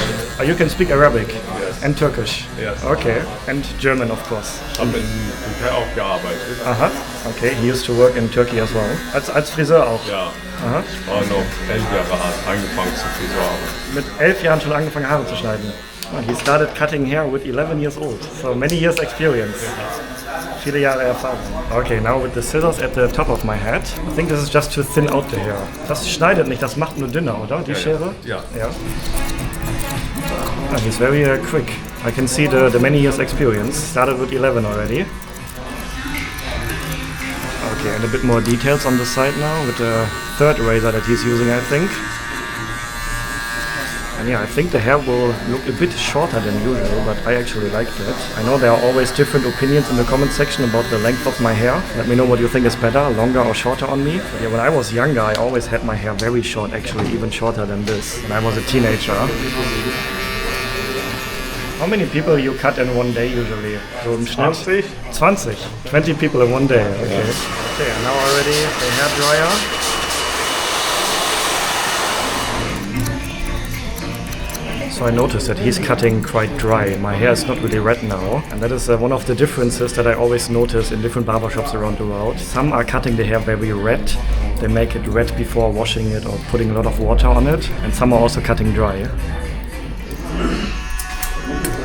A: You can speak Arabic
E: Yes.
A: and Turkish.
E: Yes.
A: Okay, and German of course.
E: Ich habe in Türkei auch gearbeitet.
A: Aha, okay, he used to work in Turkey as well. Als Friseur auch?
E: Ja.
A: Aha.
E: Ich war noch 11 Jahre alt, angefangen zu Friseurarbeit.
A: Mit 11 Jahren schon angefangen Haare zu schneiden. He started cutting hair with 11 years old, so many years experience. Viele Jahre Erfahrung. Okay, now with the scissors at the top of my head. I think this is just to thin out the hair. Das schneidet nicht, das macht nur dünner, oder? Die Schere?
E: Ja.
A: Yeah. Oh, he's very quick. I can see the many years experience. Started with 11 already. Okay, and a bit more details on the side now with the third razor that he's using, I think. And yeah, I think the hair will look a bit shorter than usual, but I actually like that. I know there are always different opinions in the comment section about the length of my hair. Let me know what you think is better, longer or shorter on me. But yeah, when I was younger, I always had my hair very short, actually, even shorter than this, when I was a teenager. How many people you cut in one day usually? So im Schnitt?
E: 20.
A: 20. 20 people in one day. Okay. Okay, and now already the hair dryer. So I noticed that he's cutting quite dry. My hair is not really red now, and that is one of the differences that I always notice in different barbershops around the world. Some are cutting the hair very red. They make it red before washing it or putting a lot of water on it, and some are also cutting dry.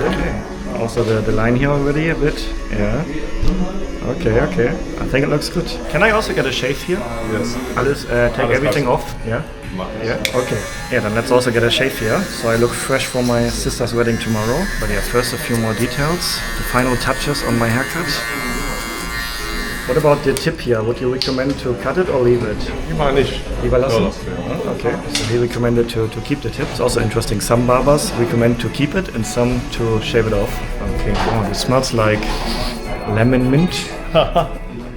A: Okay. Also the line here already a bit. Yeah. Okay, okay. I think it looks good. Can I also get a shave here?
E: Yes.
A: Alles, take everything off. Yeah. Yeah, okay. Yeah, then let's also get a shave here. So I look fresh for my sister's wedding tomorrow. But yeah, first a few more details. The final touches on my haircut. What about the tip here? Would you recommend to cut it or leave it?
E: Lieber nicht.
A: Lieber lassen?
E: Ja.
A: Okay, so he recommended to keep the tip. It's also interesting. Some barbers recommend to keep it and some to shave it off. Okay, oh, it smells like lemon mint.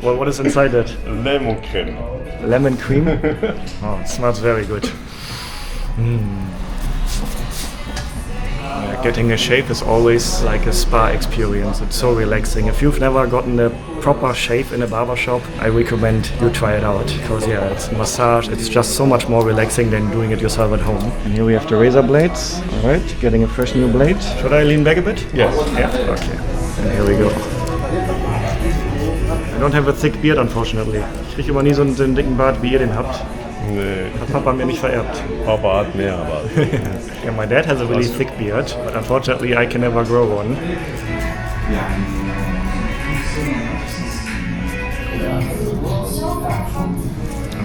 A: Well, what is inside it?
E: Lemon cream.
A: Lemon cream? Oh, it smells very good. Getting a shave is always like a spa experience. It's so relaxing. If you've never gotten a proper shave in a barbershop, I recommend you try it out. Because yeah, it's a massage. It's just so much more relaxing than doing it yourself at home. And here we have the razor blades. Alright, getting a fresh new blade. Should I lean back a bit?
E: Yes.
A: Yeah, okay. And here we go. I don't have a thick beard, unfortunately. Ich kriege immer nie so einen dicken Bart, wie ihr den habt.
E: Nee,
A: Hat Papa mir nicht vererbt.
E: Papa hat mehr, aber
A: Yeah, my dad has a really thick beard, but unfortunately I can never grow one.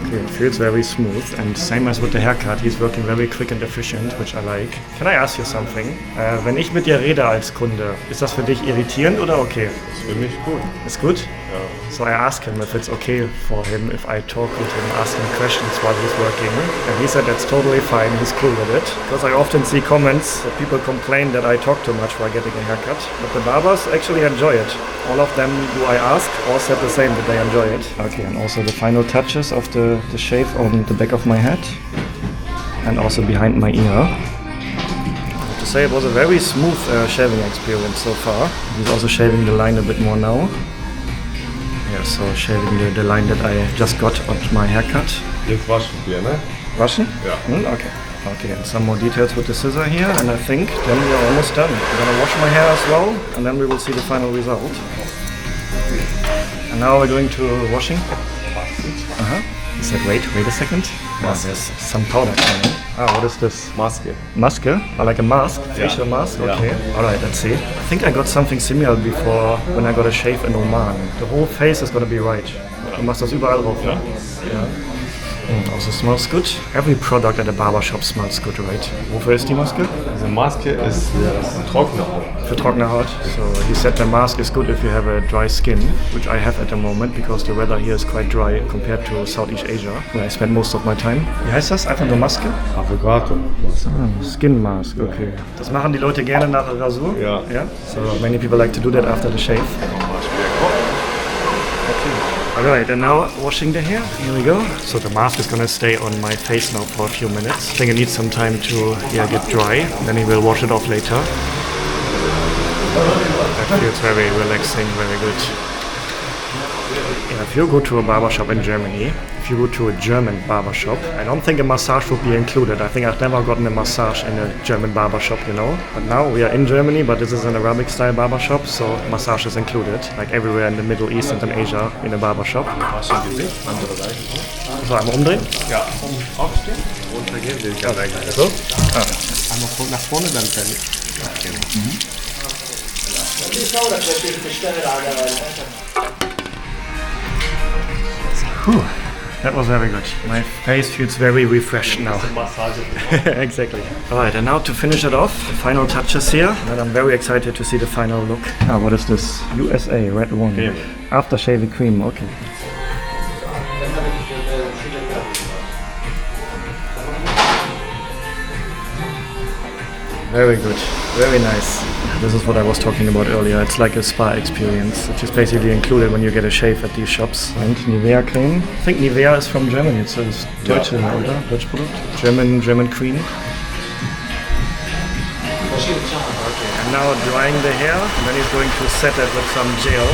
A: Okay, it feels very smooth, and same as with the haircut, he's working very quick and efficient, which I like. Can I ask you something? Wenn ich mit dir rede als Kunde, ist das für dich irritierend oder okay?
E: ist für mich gut.
A: Ist gut?
E: Ja.
A: So I asked him if it's okay for him if I talk with him, ask him questions while he's working. And he said that's totally fine, he's cool with it. Because I often see comments that people complain that I talk too much while getting a haircut. But the barbers actually enjoy it. All of them who I asked all said the same, that they enjoy it. Okay, and also the final touches of the shave on the back of my head. And also behind my ear. I have to say it was a very smooth shaving experience so far. He's also shaving the line a bit more now. Yeah, so shaving the line that I just got on my haircut.
E: Jetzt waschen wir, ne?
A: Waschen?
E: Ja.
A: Okay. Okay, and some more details with the scissor here, and I think then we are almost done. I'm gonna wash my hair as well, and then we will see the final result. And now we're going to washing. He said, wait a second. Oh, there's some powder coming. Ah, what is this?
E: Maske.
A: Maske? Oh, like a mask? Facial mask?
E: Yeah.
A: Okay. Alright, let's see. I think I got something similar before when I got a shave in Oman. The whole face is gonna be right. Du machst das überall drauf, ne? Ja. Also smells good. Every product at a barbershop smells good, right? Wofür ist die Maske?
E: Diese Maske ist für trockene Haut.
A: Für trockene Haut. So he said the mask is good if you have a dry skin, which I have at the moment because the weather here is quite dry compared to Southeast Asia, where I spend most of my time. Wie heißt das? Einfach nur Maske?
E: Avocado.
A: Skin mask, okay. Das machen die Leute gerne nach der Rasur?
E: Ja.
A: Yeah? So many people like to do that after the shave. Alright, and now washing the hair. Here we go. So the mask is gonna stay on my face now for a few minutes. I think it needs some time to get dry. Then he will wash it off later. That feels very relaxing, very good. Yeah, if you go to a barbershop in Germany, if you go to a German barbershop, I don't think a massage would be included. I think I've never gotten a massage in a German barbershop, you know. But now we are in Germany, but this is an Arabic style barbershop, so massage is included. Like everywhere in the Middle East and in Asia in a barbershop.
E: Waschen Gesicht, andere Seite.
A: So, einmal umdrehen.
E: Ja, aufstehen, runtergehen, den kann eigentlich.
A: So?
E: Einmal nach vorne, dann fertig.
A: Whew, that was very good. My face feels very refreshed now. Exactly. Alright, and now to finish it off, the final touches here. And I'm very excited to see the final look. Ah, what is this? USA, red one.
E: Cream.
A: Aftershave cream, okay. Very good, very nice. This is what I was talking about earlier. It's like a spa experience, which is basically included when you get a shave at these shops. And Nivea cream. I think Nivea is from Germany. It's a Deutsche, oder? Deutsche Produkt. German cream. And now drying the hair, and then he's going to set it with some gel.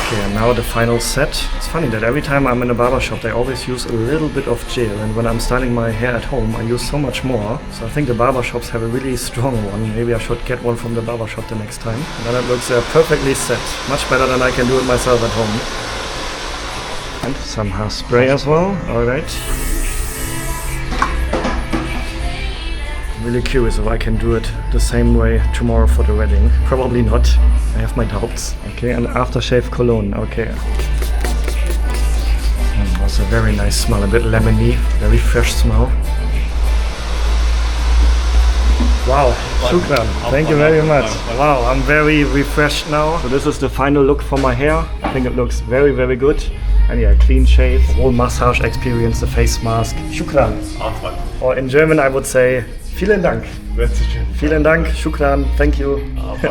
A: Okay, and now the final set. It's funny that every time I'm in a barber shop, they always use a little bit of gel, and when I'm styling my hair at home, I use so much more. So I think the barber shops have a really strong one. Maybe I should get one from the barber shop the next time. And then it looks perfectly set. Much better than I can do it myself at home. And some hairspray as well. Alright. Really curious if I can do it the same way tomorrow for the wedding. Probably not. I have my doubts. Okay, and aftershave cologne. Okay. That's a very nice smell. A bit lemony. Very fresh smell. Wow, shukran. Thank you very much. Wow, I'm very refreshed now. So this is the final look for my hair. I think it looks very, very good. And yeah, clean shave, whole massage experience, the face mask. Shukran. Or in German I would say, vielen Dank. Vielen Dank, shukran, thank you.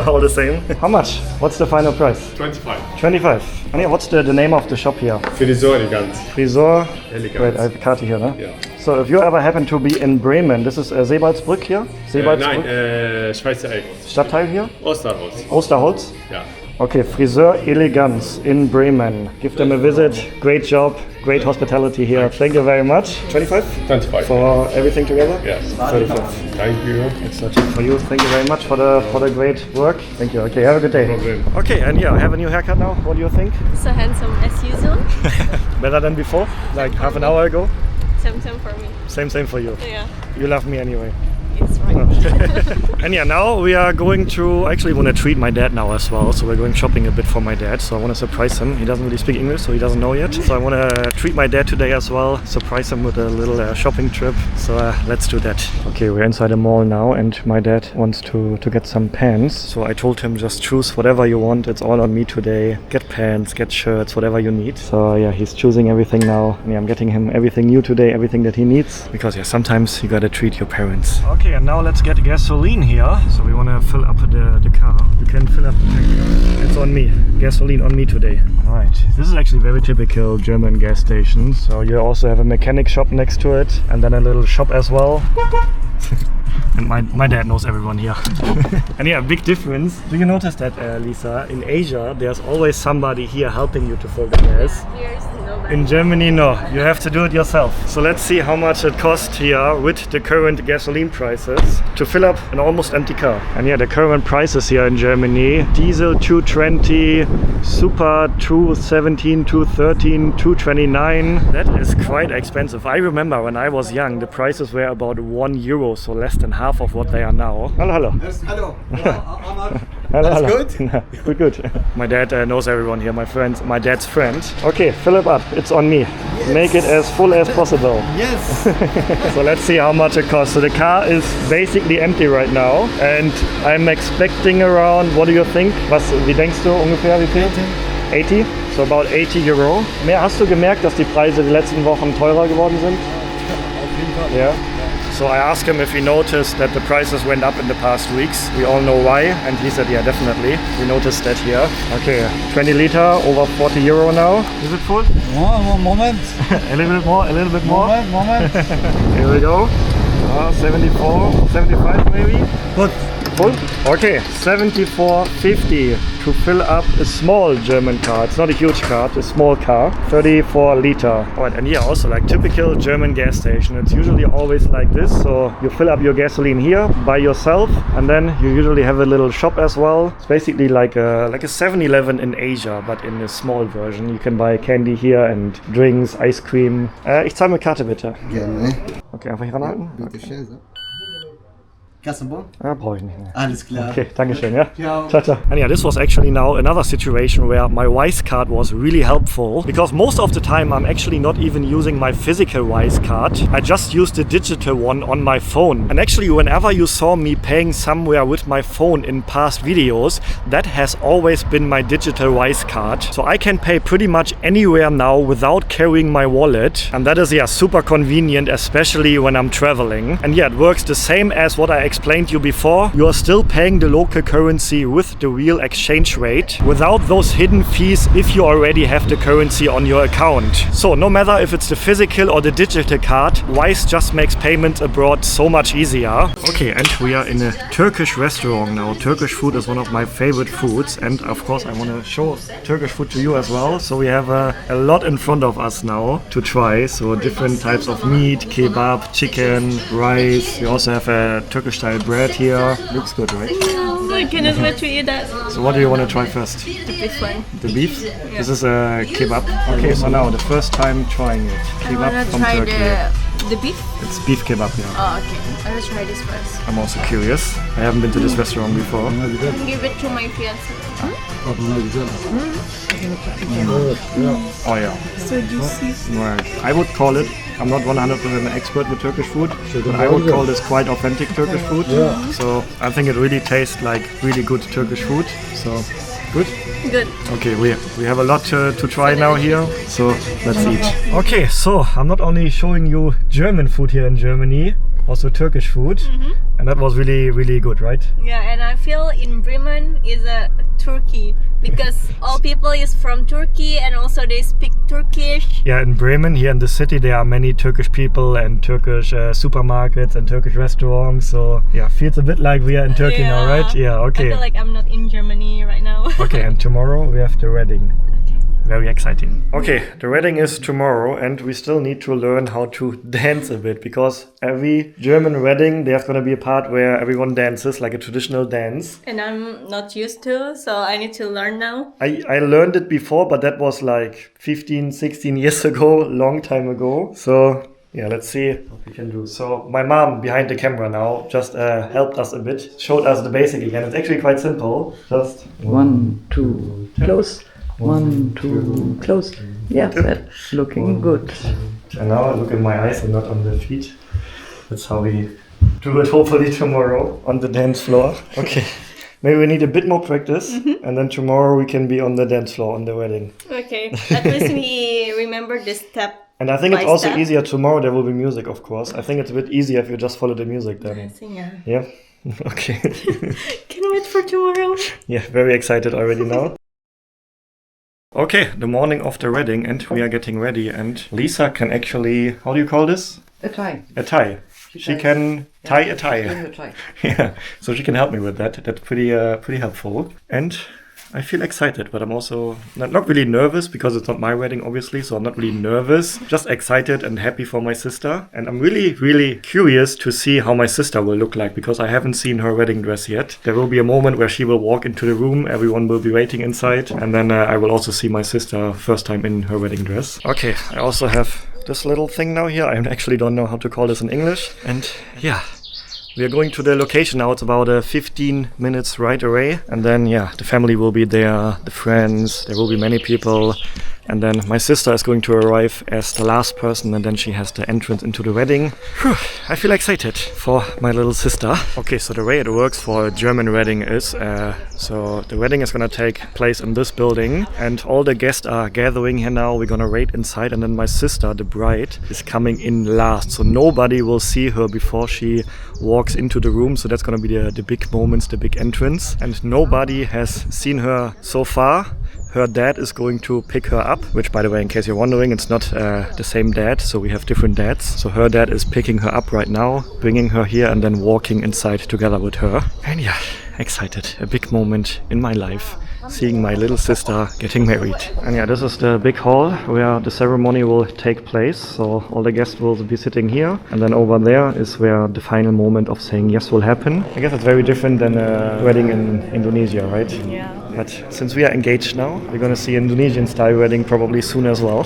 A: All the same. How much? What's the final price?
E: 25.
A: 25. And yeah, what's the name of the shop here?
E: Friseur elegant.
A: Friseur.
E: Elegant.
A: Wait, I have a card here, no?
E: Yeah.
A: So if you ever happen to be in Bremen, this is Seebaldsbrück here? Seebaldsbrück?
E: Nein, Schweizer Eck.
A: Stadtteil hier?
E: Osterholz.
A: Osterholz?
E: Ja.
A: Okay, Friseur Elegance in Bremen. Give them a visit. Great job, great hospitality here. Thank you very much. 25?
E: 25.
A: For everything together?
E: Yes.
A: 35.
E: Thank you.
A: It's a tip for you. Thank you very much for the great work. Thank you. Okay, have a good day.
E: No problem.
A: Okay, and yeah, I have a new haircut now. What do you think?
F: So handsome as usual.
A: Better than before? Like half an hour ago?
F: Same for me.
A: Same for you.
F: Yeah,
A: You love me anyway.
F: it's right.
A: And yeah, now we are going to actually want to treat my dad now as well. So we're going shopping a bit for my dad. So I want to surprise him. He doesn't really speak English, so he doesn't know yet. So I want to treat my dad today as well. Surprise him with a little shopping trip. So let's do that. Okay, we're inside a mall now, and my dad wants to get some pants. So I told him just choose whatever you want. It's all on me today. Get pants, get shirts, whatever you need. So yeah, he's choosing everything now. And yeah, I'm getting him everything new today, everything that he needs. Because yeah, sometimes you gotta treat your parents. Okay, and now let's get gasoline here. So we want to fill up the car. You can fill up the tank. It's on me. Gasoline on me today. Alright, this is actually very typical German gas station. So you also have a mechanic shop next to it, and then a little shop as well. And my dad knows everyone here. And yeah, big difference. Do you notice that, Lisa? In Asia, there's always somebody here helping you to fill the gas.
F: Here's nobody.
A: In Germany, no. You have to do it yourself. So let's see how much it costs here with the current gasoline prices to fill up an almost empty car. And yeah, the current prices here in Germany: diesel 220, super 217, 213, 229. That is quite expensive. I remember when I was young, the prices were about €1, so less than half of what they are now. Hello, hello.
G: Yes, hello. Hello.
A: Hello,
G: That's
A: hello.
G: good?
A: Good. My dad knows everyone here, my dad's friend. Okay, fill it up. It's on me.
G: Yes.
A: Make it as full as possible.
G: Yes.
A: So let's see how much it costs. So the car is basically empty right now, and I'm expecting around, what do you think? Wie denkst du ungefähr, wie viel? 80? So about €80. Hast du gemerkt, dass die Preise die letzten Wochen teurer geworden sind?
G: Auf jeden Fall.
A: Yeah. So I asked him if he noticed that the prices went up in the past weeks. We all know why, and he said, yeah, definitely. We noticed that here. Okay, 20 liter, over €40 now. Is it full?
G: Moment.
A: A little bit more, a little bit more.
G: Moment.
A: Here we go. 74, 75 maybe.
G: Good.
A: Full? Okay, 74.50 to fill up a small German car. It's not a huge car, it's a small car. 34 liter. Alright, and here also like typical German gas station. It's usually always like this. So you fill up your gasoline here by yourself, and then you usually have a little shop as well. It's basically like a 7-Eleven in Asia, but in a small version. You can buy candy here and drinks, ice cream. Ich zahle mit Karte bitte.
G: Gerne.
A: Okay, einfach hier ranhalten.
G: Bitte schön. Kassenbon?
A: Brauche ich nicht mehr.
G: Alles klar.
A: Okay, Dankeschön, ja.
G: Ciao.
A: Ciao, ciao. And yeah, this was actually now another situation where my Wise card was really helpful because most of the time I'm actually not even using my physical Wise card. I just use the digital one on my phone. And actually, whenever you saw me paying somewhere with my phone in past videos, that has always been my digital Wise card. So I can pay pretty much anywhere now without carrying my wallet. And that is, yeah, super convenient, especially when I'm traveling. And yeah, it works the same as what I explained to you before. You are still paying the local currency with the real exchange rate without those hidden fees if you already have the currency on your account. So no matter if it's the physical or the digital card, Wise just makes payments abroad so much easier. Okay, and we are in a Turkish restaurant now. Turkish food is one of my favorite foods, and of course I want to show Turkish food to you as well. So we have a lot in front of us now to try. So different types of meat, kebab, chicken, rice. We also have a Turkish style bread here. Looks good, right?
F: I cannot wait to eat that.
A: So what do you want to try first?
F: The beef one.
A: The beef? This is a kebab. Okay, so now the first time trying it. Kebab from Turkey.
F: The beef?
A: It's beef kebab, yeah.
F: Oh, okay. I will try this first.
A: I'm also curious. I haven't been to this restaurant before.
F: Give it to my fiancé.
A: Oh yeah.
F: So juicy.
A: Right. I would call it, I'm not 100% an expert with Turkish food, but I would call this quite authentic Turkish food. So I think it really tastes like really good Turkish food. So good?
F: Good.
A: Okay, we have a lot to try now here, so let's eat. Okay, so I'm not only showing you German food here in Germany, also Turkish food, and that was really, really good, right?
F: Yeah, and I feel in Bremen is a Turkey because all people is from Turkey and also they speak Turkish.
A: Yeah, in Bremen, here in the city, there are many Turkish people and Turkish supermarkets and Turkish restaurants. So yeah, feels a bit like we are in Turkey now, right? Yeah, okay.
F: I feel like I'm not in Germany right now.
A: Okay, and tomorrow we have the wedding. Very exciting. Okay, the wedding is tomorrow and we still need to learn how to dance a bit because every German wedding there's gonna be a part where everyone dances like a traditional dance.
F: And I'm not used to, so I need to learn now.
A: I learned it before, but that was like 15, 16 years ago, long time ago. So yeah, let's see what we can do. So my mom behind the camera now just helped us a bit, showed us the basic again. It's actually quite simple. Just
C: 1, 2, close. 1, 2, close. Yeah, that's looking good.
A: And now I look in my eyes and not on the feet. That's how we do it hopefully tomorrow on the dance floor. Okay. Maybe we need a bit more practice and then tomorrow we can be on the dance floor on the wedding.
F: Okay, at least we remember this step.
A: And I think it's
F: by
A: also
F: step.
A: easier tomorrow. There will be music, of course. I think it's a bit easier if you just follow the music then. Yeah? Okay.
F: Can't wait for tomorrow.
A: Yeah, very excited already now. Okay, the morning of the wedding and we are getting ready and Lisa can actually, how do you call this?
C: A tie.
A: A tie. She can tie a tie.
C: A tie.
A: Yeah, so she can help me with that. That's pretty helpful. And I feel excited, but I'm also not really nervous because it's not my wedding, obviously. So I'm not really nervous, just excited and happy for my sister. And I'm really, really curious to see how my sister will look like because I haven't seen her wedding dress yet. There will be a moment where she will walk into the room. Everyone will be waiting inside. And then I will also see my sister first time in her wedding dress. Okay, I also have this little thing now here. I actually don't know how to call this in English. And yeah. We are going to the location now. It's about 15 minutes right away. And then, yeah, the family will be there, the friends, there will be many people. And then my sister is going to arrive as the last person and then she has the entrance into the wedding. Whew, I feel excited for my little sister. Okay, so the way it works for a German wedding is, so the wedding is gonna take place in this building and all the guests are gathering here now. We're gonna wait inside and then my sister, the bride, is coming in last. So nobody will see her before she walks into the room. So that's gonna be the big moments, the big entrance. And nobody has seen her so far. Her dad is going to pick her up, which, by the way, in case you're wondering, it's not the same dad, so we have different dads. So her dad is picking her up right now, bringing her here and then walking inside together with her. And yeah, excited. A big moment in my life, seeing my little sister getting married. And yeah, this is the big hall where the ceremony will take place. So all the guests will be sitting here. And then over there is where the final moment of saying yes will happen. I guess it's very different than a wedding in Indonesia, right?
F: Yeah.
A: But since we are engaged now, we're gonna see Indonesian style wedding probably soon as well.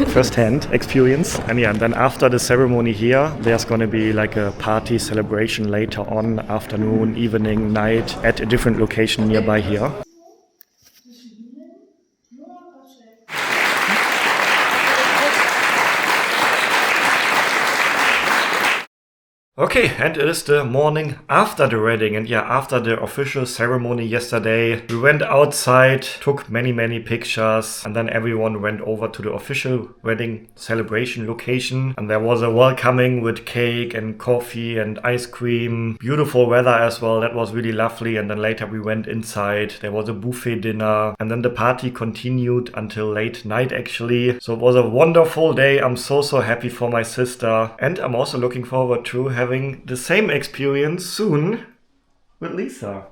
A: First-hand experience. And yeah, and then after the ceremony here, there's gonna be like a party celebration later on, afternoon, evening, night, at a different location nearby here. Okay, and it is the morning after the wedding, and yeah, after the official ceremony yesterday, we went outside, took many pictures, and then everyone went over to the official wedding celebration location, and there was a welcoming with cake and coffee and ice cream, beautiful weather as well, that was really lovely. And then later we went inside, there was a buffet dinner, and then the party continued until late night actually. So it was a wonderful day. I'm so happy for my sister, and I'm also looking forward to having the same experience soon with Lisa.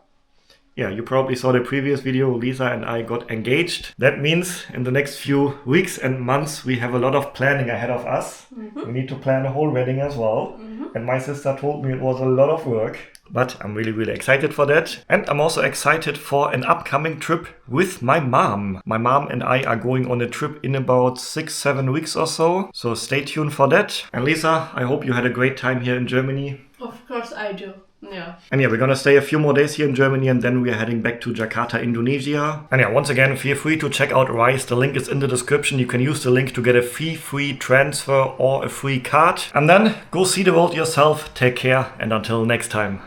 A: Yeah, you probably saw the previous video. Lisa and I got engaged. That means in the next few weeks and months we have a lot of planning ahead of us. We need to plan a whole wedding as well. And my sister told me it was a lot of work. But I'm really excited for that. And I'm also excited for an upcoming trip with my mom. My mom and I are going on a trip in about 6-7 weeks or so. So stay tuned for that. And Lisa, I hope you had a great time here in Germany.
F: Of course I do. Yeah.
A: And yeah, we're gonna stay a few more days here in Germany, and then we're heading back to Jakarta, Indonesia. And yeah, once again, feel free to check out Rise. The link is in the description. You can use the link to get a fee-free transfer or a free card. And then go see the world yourself. Take care, and until next time.